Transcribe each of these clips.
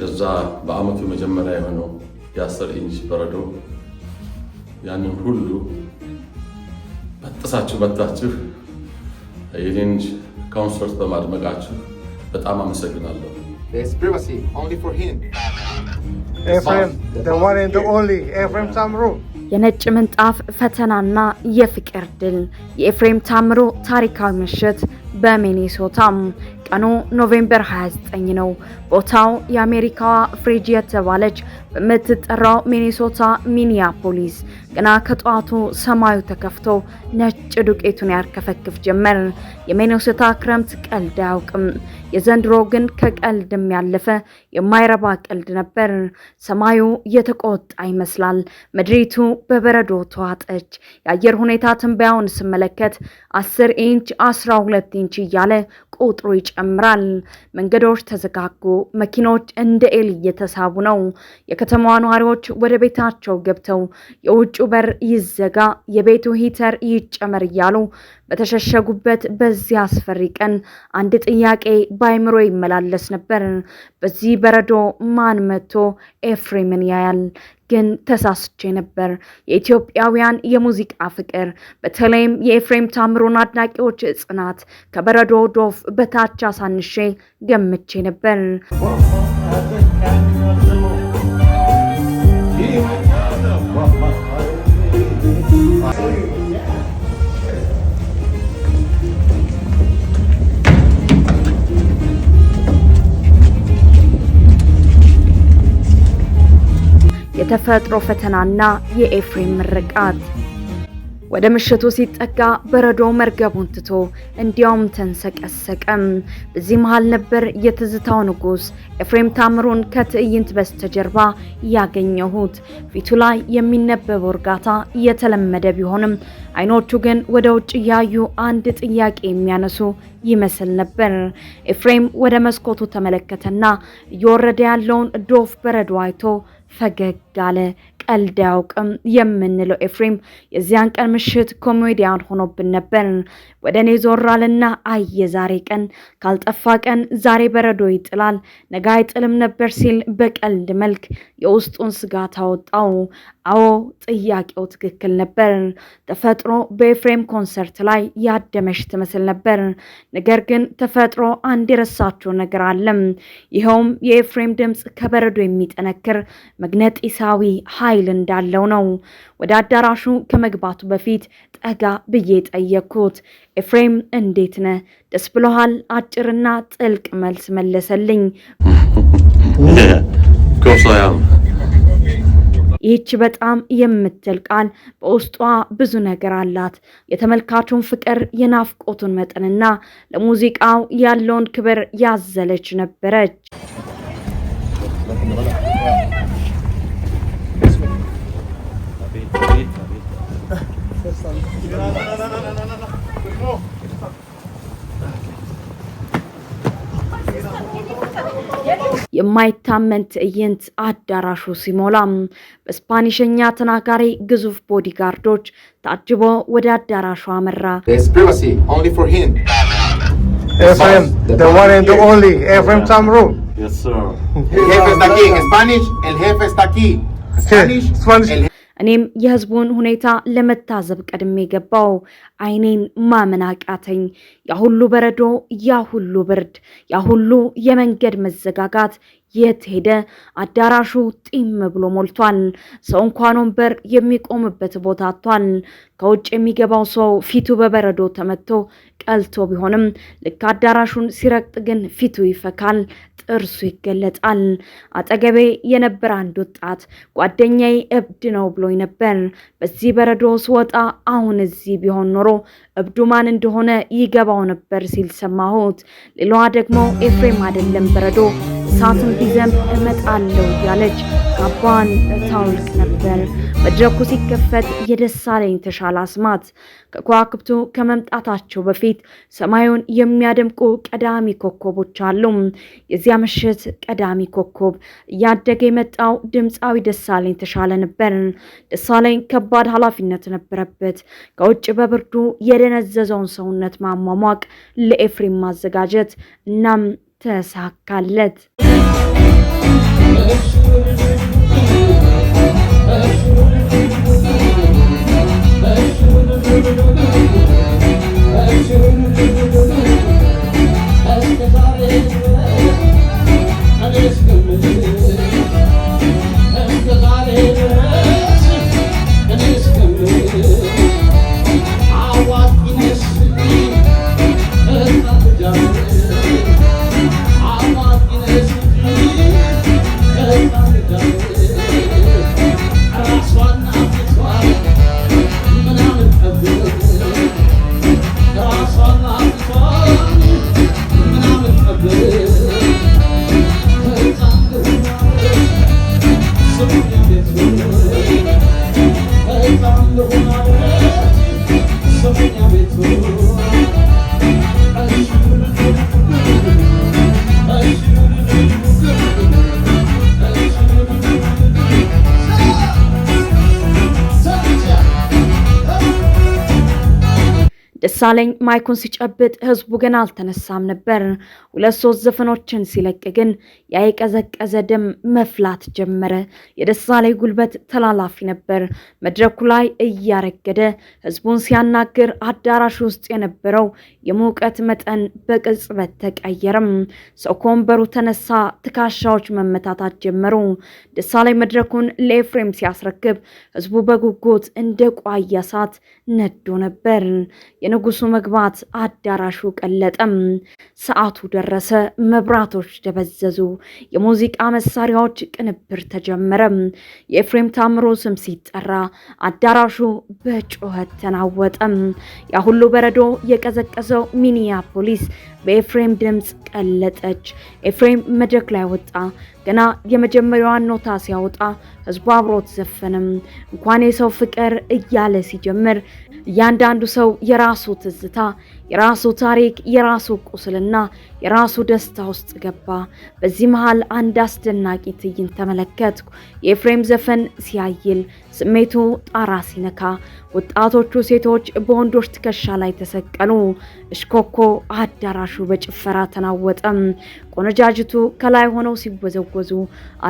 እንደዛ በአመቱ መጀመሪያ የሆነው የ10 ኢንች በረዶ ያንን ሁሉ በጥሳችሁ መታችሁ የኔን ኮንሰርት በማድመቃችሁ በጣም አመሰግናለሁ። There's privacy only for him. Ephraim, the one and the only Ephraim Tamru. የነጭ ምንጣፍ ፈተናና የፍቅር ድል የኤፍሬም ታምሩ ታሪካዊ ምሽት በሚኒሶታ ቀኑ ኖቬምበር 29 ነው። ቦታው የአሜሪካዋ ፍሪጂ የተባለች በምትጠራው ሚኒሶታ ሚኒያፖሊስ። ገና ከጧቱ ሰማዩ ተከፍቶ ነጭ ዱቄቱን ያርከፈክፍ ጀመር። የሚኒሶታ ክረምት ቀልድ አያውቅም። የዘንድሮ ግን ከቀልድም ያለፈ የማይረባ ቀልድ ነበር። ሰማዩ የተቆጣ ይመስላል። ምድሪቱ በበረዶ ተዋጠች። የአየር ሁኔታ ትንበያውን ስመለከት 10 ኢንች 12 ኢንች እያለ ቁጥሩ ይጨምራል። መንገዶች ተዘጋጉ። መኪኖች እንደ ኤሊ እየተሳቡ ነው። የከተማዋ ነዋሪዎች ወደ ቤታቸው ገብተው የውጭ በር ይዘጋ፣ የቤቱ ሂተር ይጨመር እያሉ በተሸሸጉበት በዚህ አስፈሪ ቀን አንድ ጥያቄ ባይምሮ ይመላለስ ነበር። በዚህ በረዶ ማን መጥቶ ኤፍሬምን ያያል? ግን ተሳስቼ ነበር። የኢትዮጵያውያን የሙዚቃ ፍቅር በተለይም የኤፍሬም ታምሩን አድናቂዎች ጽናት ከበረዶ ዶፍ በታች አሳንሼ ገምቼ ነበር። የተፈጥሮ ፈተናና የኤፍሬም ምርቃት። ወደ ምሽቱ ሲጠጋ በረዶ መርገቡን ትቶ እንዲያውም ተንሰቀሰቀም። በዚህ መሃል ነበር የትዝታው ንጉስ ኤፍሬም ታምሩን ከትዕይንት በስተጀርባ ያገኘሁት። ፊቱ ላይ የሚነበበው እርጋታ የተለመደ ቢሆንም አይኖቹ ግን ወደ ውጭ ያዩ አንድ ጥያቄ የሚያነሱ ይመስል ነበር። ኤፍሬም ወደ መስኮቱ ተመለከተና እየወረደ ያለውን ዶፍ በረዶ አይቶ ፈገግ አለ። ቀልድ አያውቅም የምንለው ኤፍሬም የዚያን ቀን ምሽት ኮሜዲያን ሆኖብን ነበር። ወደ እኔ ዞራልና አየ ዛሬ ቀን ካልጠፋ ቀን ዛሬ በረዶ ይጥላል ነገ አይጥልም ነበር ሲል በቀልድ መልክ የውስጡን ስጋት አወጣው። አዎ ጥያቄው ትክክል ነበር። ተፈጥሮ በኤፍሬም ኮንሰርት ላይ ያደመሽ ትመስል ነበር። ነገር ግን ተፈጥሮ አንድ የረሳችው ነገር አለ። ይኸውም የኤፍሬም ድምፅ ከበረዶ የሚጠነክር መግነጢሳዊ ኃይል እንዳለው ነው። ወደ አዳራሹ ከመግባቱ በፊት ጠጋ ብዬ ጠየቅኩት። ኤፍሬም እንዴት ነህ? ደስ ብሎሃል? አጭርና ጥልቅ መልስ መለሰልኝ። ይህች በጣም የምትል ቃል በውስጧ ብዙ ነገር አላት። የተመልካቹን ፍቅር፣ የናፍቆቱን መጠንና ለሙዚቃው ያለውን ክብር ያዘለች ነበረች። የማይታመን ትዕይንት አዳራሹ ሲሞላ በስፓኒሽኛ ተናጋሪ ግዙፍ ቦዲጋርዶች ታጅቦ ወደ አዳራሹ አመራ። There's privacy only for him. Ephraim, the one and the only Ephraim Tamru. Yes sir. El jefe está aquí en Spanish. El jefe está aquí. Spanish. እኔም የህዝቡን ሁኔታ ለመታዘብ ቀድሜ ገባው። አይኔን ማመን አቃተኝ። ያ ሁሉ በረዶ፣ ያ ሁሉ ብርድ፣ ያ ሁሉ የመንገድ መዘጋጋት የት ሄደ? አዳራሹ ጢም ብሎ ሞልቷል። ሰው እንኳን ወንበር የሚቆምበት ቦታ አጥቷል። ከውጭ የሚገባው ሰው ፊቱ በበረዶ ተመቶ ቀልቶ ቢሆንም ልክ አዳራሹን ሲረግጥ ግን ፊቱ ይፈካል፣ ጥርሱ ይገለጣል። አጠገቤ የነበረ አንድ ወጣት ጓደኛዬ እብድ ነው ብሎኝ ነበር። በዚህ በረዶ ስወጣ አሁን እዚህ ቢሆን ኖሮ እብዱ ማን እንደሆነ ይገባው ነበር ሲል ሰማሁት። ሌላዋ ደግሞ ኤፍሬም አይደለም በረዶ እሳትም ቢዘንብ እመጣለሁ ያለች ካባን ታውልቅ ነበር። መድረኩ ሲከፈት የደሳለኝ ተሻለ አስማት ከከዋክብቱ ከመምጣታቸው በፊት ሰማዩን የሚያደምቁ ቀዳሚ ኮከቦች አሉ። የዚያ ምሽት ቀዳሚ ኮከብ እያደገ የመጣው ድምፃዊ ደሳለኝ ተሻለ ነበር። ደሳለኝ ከባድ ኃላፊነት ነበረበት። ከውጭ በብርዱ የደነዘዘውን ሰውነት ማሟሟቅ፣ ለኤፍሬም ማዘጋጀት። እናም ተሳካለት። ደሳለኝ ማይኩን ሲጨብጥ ህዝቡ ግን አልተነሳም ነበር። 2-3 ዘፈኖችን ሲለቅ ግን ያይቀዘቀዘ ደም መፍላት ጀመረ። የደሳለኝ ጉልበት ተላላፊ ነበር። መድረኩ ላይ እያረገደ ህዝቡን ሲያናግር አዳራሽ ውስጥ የነበረው የሙቀት መጠን በቅጽበት ተቀየረም። ሰው ከወንበሩ ተነሳ። ትካሻዎች መመታታት ጀመሩ። ደሳለኝ መድረኩን ለኤፍሬም ሲያስረክብ ህዝቡ በጉጉት እንደ ቋያ እሳት ነዶ ነበር። የንጉሱ መግባት አዳራሹ ቀለጠም። ሰዓቱ ደረሰ። መብራቶች ደበዘዙ። የሙዚቃ መሳሪያዎች ቅንብር ተጀመረ። የኤፍሬም ታምሩ ስም ሲጠራ አዳራሹ በጩኸት ተናወጠ። ያ ሁሉ በረዶ የቀዘቀዘው ሚኒያፖሊስ በኤፍሬም ድምጽ ቀለጠች። ኤፍሬም መድረክ ላይ ወጣ። ገና የመጀመሪያዋን ኖታ ሲያወጣ ህዝቡ አብሮት ዘፈነም። እንኳን የሰው ፍቅር እያለ ሲጀምር እያንዳንዱ ሰው የራሱ ትዝታ፣ የራሱ ታሪክ፣ የራሱ ቁስልና የራሱ ደስታ ውስጥ ገባ። በዚህ መሃል አንድ አስደናቂ ትዕይንት ተመለከትኩ። የኤፍሬም ዘፈን ሲያይል፣ ስሜቱ ጣራ ሲነካ፣ ወጣቶቹ ሴቶች በወንዶች ትከሻ ላይ ተሰቀሉ። እሽኮኮ አዳራሹ በጭፈራ ተናወጠ። ቆነጃጅቱ ከላይ ሆነው ሲወዘወዙ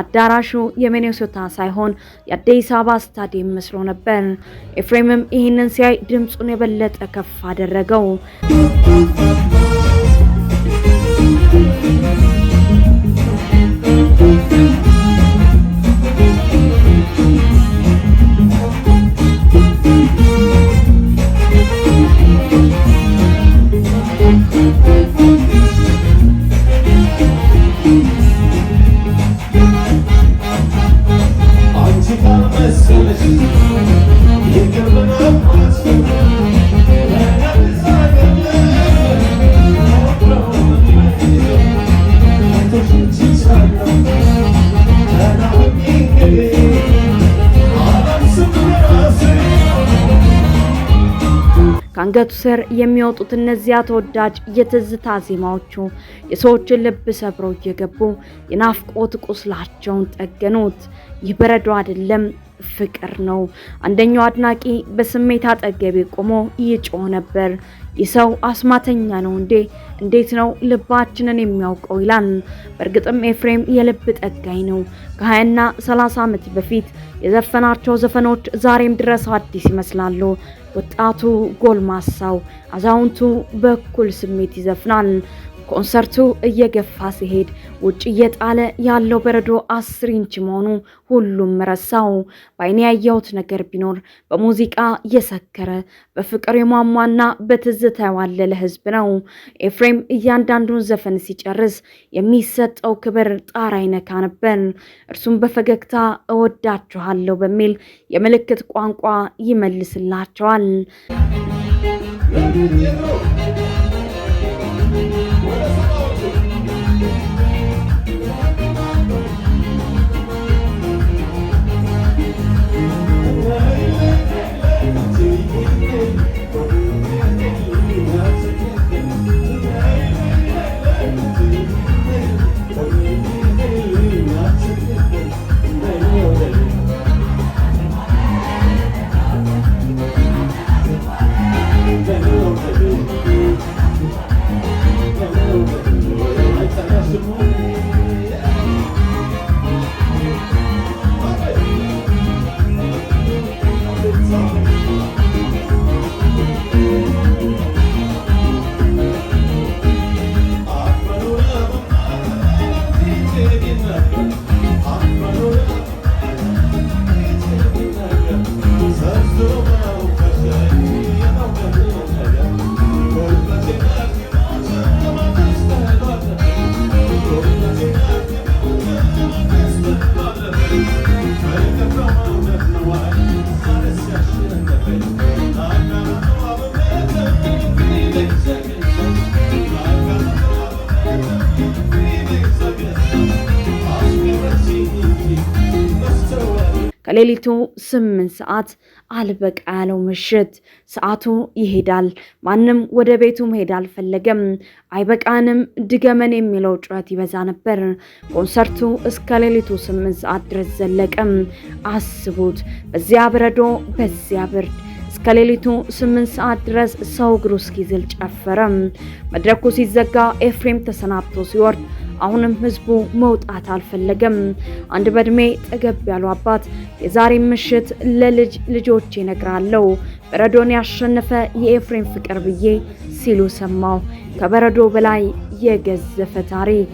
አዳራሹ የሚኔሶታ ሳይሆን የአዲስ አበባ ስታዲየም መስሎ ነበር። ኤፍሬምም ይህንን ሲያይ ድምጹን የበለጠ ከፍ አደረገው። ከአንገቱ ስር የሚወጡት እነዚያ ተወዳጅ የትዝታ ዜማዎቹ የሰዎችን ልብ ሰብረው እየገቡ የናፍቆት ቁስላቸውን ጠገኑት። ይህ በረዶ አይደለም፣ ፍቅር ነው። አንደኛው አድናቂ በስሜት አጠገቤ ቆሞ ይጮህ ነበር። ይህ ሰው አስማተኛ ነው እንዴ? እንዴት ነው ልባችንን የሚያውቀው ይላል። በእርግጥም ኤፍሬም የልብ ጠጋኝ ነው። ከ20 እና 30 ዓመት በፊት የዘፈናቸው ዘፈኖች ዛሬም ድረስ አዲስ ይመስላሉ። ወጣቱ፣ ጎልማሳው፣ አዛውንቱ በኩል ስሜት ይዘፍናል። ኮንሰርቱ እየገፋ ሲሄድ ውጭ እየጣለ ያለው በረዶ 10 ኢንች መሆኑ ሁሉም ረሳው። በአይኔ ያየሁት ነገር ቢኖር በሙዚቃ የሰከረ በፍቅር የሟሟና በትዝታ ያዋለለ ህዝብ ነው። ኤፍሬም እያንዳንዱን ዘፈን ሲጨርስ የሚሰጠው ክብር ጣራ ይነካ ነበር። እርሱም በፈገግታ እወዳችኋለሁ በሚል የምልክት ቋንቋ ይመልስላቸዋል። ከሌሊቱ 8 ሰዓት አልበቃ ያለው ምሽት ሰዓቱ ይሄዳል። ማንም ወደ ቤቱ መሄድ አልፈለገም። አይበቃንም ድገመን የሚለው ጩኸት ይበዛ ነበር። ኮንሰርቱ እስከ ሌሊቱ 8 ሰዓት ድረስ ዘለቀ። አስቡት፣ በዚያ በረዶ፣ በዚያ ብርድ እስከ እስከ ሌሊቱ 8 ሰዓት ድረስ ሰው እግሩ እስኪዝል ጨፈረ። መድረኩ ሲዘጋ ኤፍሬም ተሰናብቶ ሲወርድ አሁንም ህዝቡ መውጣት አልፈለገም። አንድ በእድሜ ጠገብ ያሉ አባት የዛሬ ምሽት ለልጅ ልጆቼ እነግራለሁ በረዶን ያሸነፈ የኤፍሬም ፍቅር ብዬ ሲሉ ሰማው። ከበረዶ በላይ የገዘፈ ታሪክ።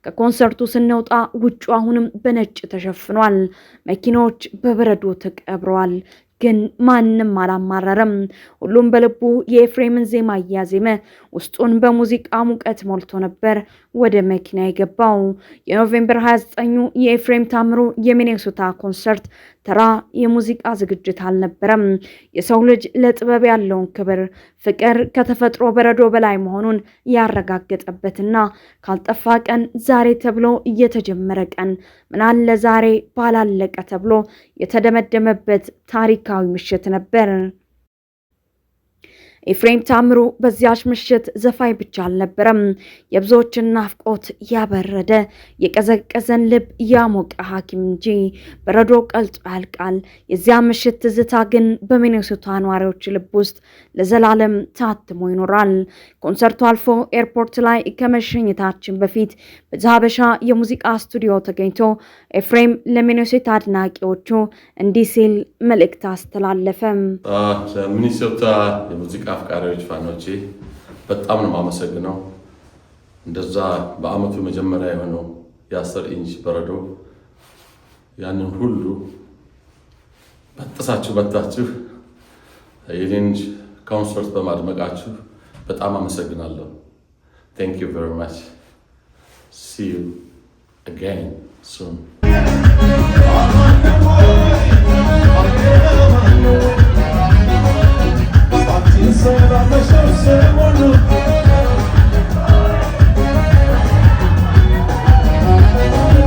ከኮንሰርቱ ስንወጣ ውጩ አሁንም በነጭ ተሸፍኗል። መኪናዎች በበረዶ ተቀብረዋል። ግን ማንም አላማረረም። ሁሉም በልቡ የኤፍሬምን ዜማ እያዜመ ውስጡን በሙዚቃ ሙቀት ሞልቶ ነበር ወደ መኪና የገባው። የኖቬምበር 29 የኤፍሬም ታምሩ የሚኔሶታ ኮንሰርት ተራ የሙዚቃ ዝግጅት አልነበረም። የሰው ልጅ ለጥበብ ያለውን ክብር፣ ፍቅር ከተፈጥሮ በረዶ በላይ መሆኑን ያረጋገጠበትና ካልጠፋ ቀን ዛሬ ተብሎ እየተጀመረ ቀን ምናለ ዛሬ ባላለቀ ተብሎ የተደመደመበት ታሪካዊ ምሽት ነበር። ኤፍሬም ታምሩ በዚያች ምሽት ዘፋኝ ብቻ አልነበረም። የብዙዎችን ናፍቆት ያበረደ የቀዘቀዘን ልብ ያሞቀ ሐኪም እንጂ በረዶ ቀልጦ ያልቃል። የዚያ ምሽት ትዝታ ግን በሚኔሶታ ነዋሪዎች ልብ ውስጥ ለዘላለም ታትሞ ይኖራል። ኮንሰርቱ አልፎ ኤርፖርት ላይ ከመሸኘታችን በፊት በዛበሻ የሙዚቃ ስቱዲዮ ተገኝቶ ኤፍሬም ለሚኔሶታ አድናቂዎቹ እንዲህ ሲል መልእክት አስተላለፈ። ሚኔሶታ የሙዚቃ አፍቃሪዎች ፋኖቼ በጣም ነው የማመሰግነው። እንደዛ በአመቱ መጀመሪያ የሆነው የ10 ኢንች በረዶ ያንን ሁሉ በጥሳችሁ መታችሁ የኔን ኮንሰርት በማድመቃችሁ በጣም አመሰግናለሁ። Thank you very much. See you again soon.